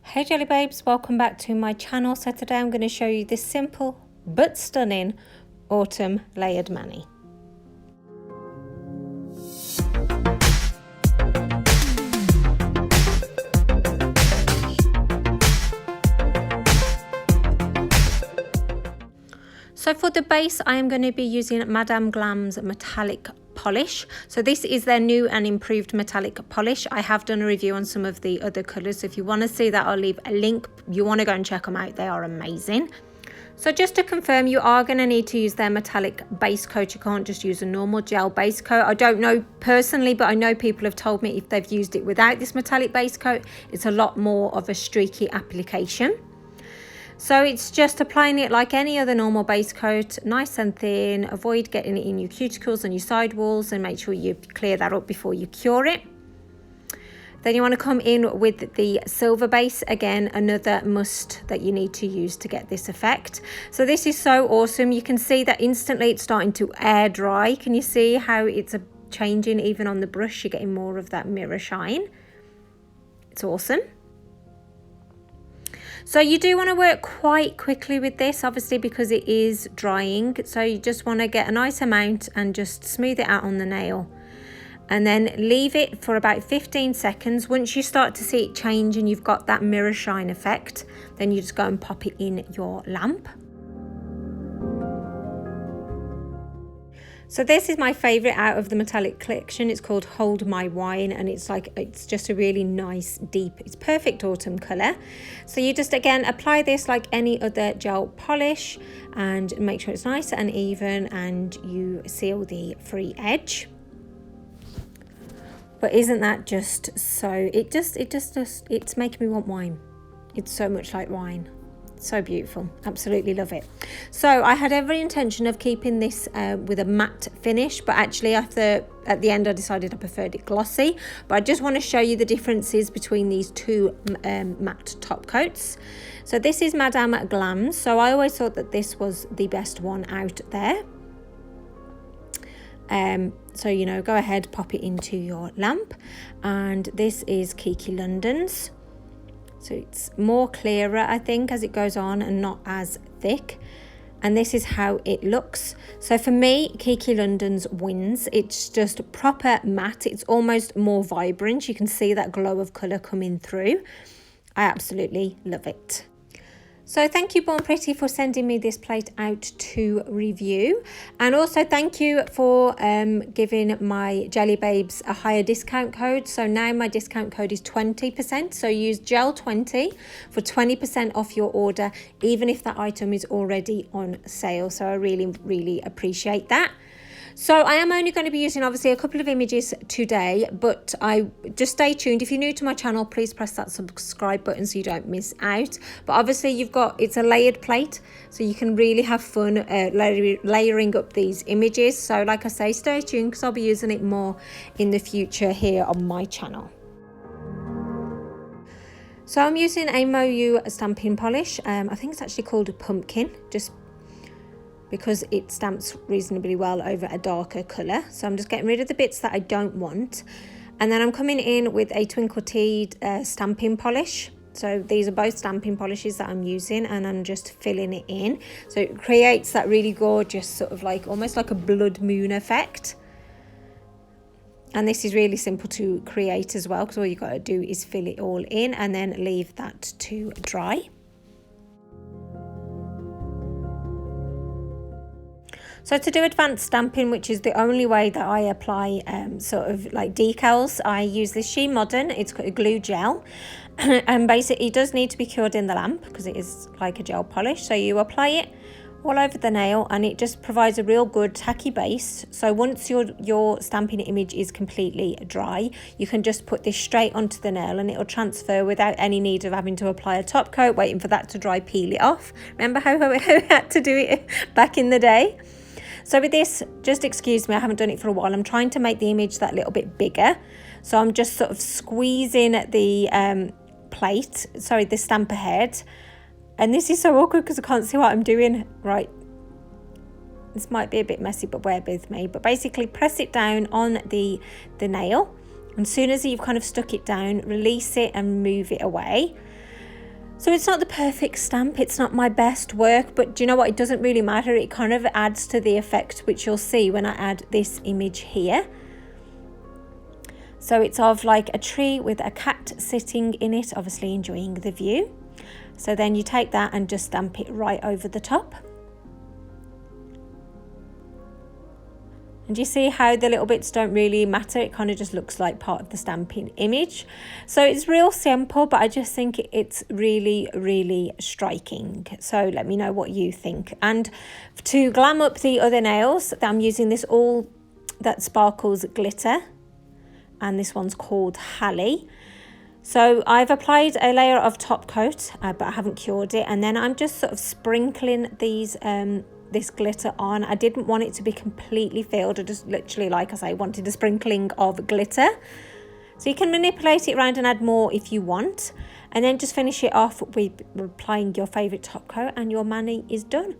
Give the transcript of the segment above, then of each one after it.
Hey Jelly Babes, welcome back to my channel. So today I'm going to show you this simple but stunning autumn layered mani. So for the base, I am going to be using Madame Glam's metallic polish. So this is their new and improved metallic polish. I have done a review on some of the other colours. So if you want to see that, I'll leave a link. You want to go and check them out. They are amazing. So just to confirm, you are going to need to use their metallic base coat. You can't just use a normal gel base coat. I don't know personally, but I know people have told me if they've used it without this metallic base coat, it's a lot more of a streaky application. So it's just applying it like any other normal base coat, nice and thin. Avoid getting it in your cuticles and your side walls, and make sure you clear that up before you cure it. Then you want to come in with the silver base. Again, another must that you need to use to get this effect. So this is so awesome. You can see that instantly it's starting to air dry. Can you see how it's changing even on the brush? You're getting more of that mirror shine. It's awesome. So you do want to work quite quickly with this, obviously, because it is drying. So you just want to get a nice amount and just smooth it out on the nail. And then leave it for about 15 seconds. Once you start to see it change and you've got that mirror shine effect, then you just go and pop it in your lamp. So this is my favourite out of the metallic collection. It's called Hold My Wine, and it's just a really nice deep, it's perfect autumn colour. So you just again apply this like any other gel polish and make sure it's nice and even, and you seal the free edge. But isn't that just so, it's making me want wine. It's so much like wine. So beautiful, absolutely love it. So I had every intention of keeping this with a matte finish, but actually at the end I decided I preferred it glossy. But I just want to show you the differences between these two matte top coats. So this is Madame Glam's. So I always thought that this was the best one out there. So you know, go ahead, pop it into your lamp. And this is KIKI London's. So it's more clearer, I think, as it goes on and not as thick. And this is how it looks. So for me, KIKI London's wins. It's just proper matte. It's almost more vibrant. You can see that glow of colour coming through. I absolutely love it. So thank you, Born Pretty, for sending me this plate out to review. And also thank you for giving my Jelly Babes a higher discount code. So now my discount code is 20%. So use GEL20 for 20% off your order, even if that item is already on sale. So I really, really appreciate that. So I am only going to be using obviously a couple of images today, but I just stay tuned. If you're new to my channel, please press that subscribe button so you don't miss out. But obviously it's a layered plate, so you can really have fun layering up these images. So like I say, stay tuned because I'll be using it more in the future here on my channel. So I'm using a Moyou stamping polish. I think it's actually called a pumpkin, just because it stamps reasonably well over a darker colour. So I'm just getting rid of the bits that I don't want. And then I'm coming in with a Twinkle stamping polish. So these are both stamping polishes that I'm using, and I'm just filling it in. So it creates that really gorgeous sort of like, almost like a blood moon effect. And this is really simple to create as well, because all you got to do is fill it all in and then leave that to dry. So to do advanced stamping, which is the only way that I apply sort of like decals, I use this She Modern. It's got a glue gel, and basically it does need to be cured in the lamp because it is like a gel polish. So you apply it all over the nail, and it just provides a real good tacky base. So once your stamping image is completely dry, you can just put this straight onto the nail and it'll transfer without any need of having to apply a top coat, waiting for that to dry, peel it off. Remember how I had to do it back in the day? So with this, just excuse me, I haven't done it for a while. I'm trying to make the image that little bit bigger. So I'm just sort of squeezing the the stamper head. And this is so awkward because I can't see what I'm doing. Right. This might be a bit messy, but bear with me. But basically press it down on the nail. And as soon as you've kind of stuck it down, release it and move it away. So it's not the perfect stamp, it's not my best work, but do you know what, it doesn't really matter. It kind of adds to the effect, which you'll see when I add this image here. So it's of like a tree with a cat sitting in it, obviously enjoying the view. So then you take that and just stamp it right over the top. And you see how the little bits don't really matter, it kind of just looks like part of the stamping image. So it's real simple, but I just think it's really, really striking. So let me know what you think. And to glam up the other nails, I'm using this All That Sparkles glitter, and this one's called Hallie. So I've applied a layer of top coat, but I haven't cured it, and then I'm just sort of sprinkling these this glitter on. I didn't want it to be completely filled. I just literally, like I say, wanted a sprinkling of glitter. So you can manipulate it around and add more if you want, and then just finish it off with applying your favourite top coat, and your mani is done.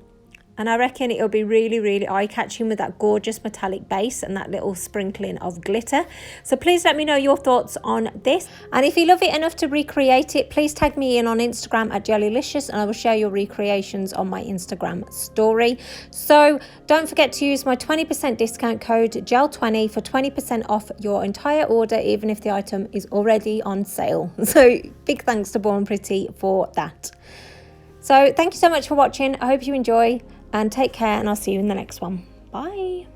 And I reckon it'll be really, really eye-catching with that gorgeous metallic base and that little sprinkling of glitter. So please let me know your thoughts on this. And if you love it enough to recreate it, please tag me in on Instagram at Gelulicious, and I will share your recreations on my Instagram story. So don't forget to use my 20% discount code GEL20 for 20% off your entire order, even if the item is already on sale. So big thanks to Born Pretty for that. So thank you so much for watching. I hope you enjoy, and take care, and I'll see you in the next one. Bye.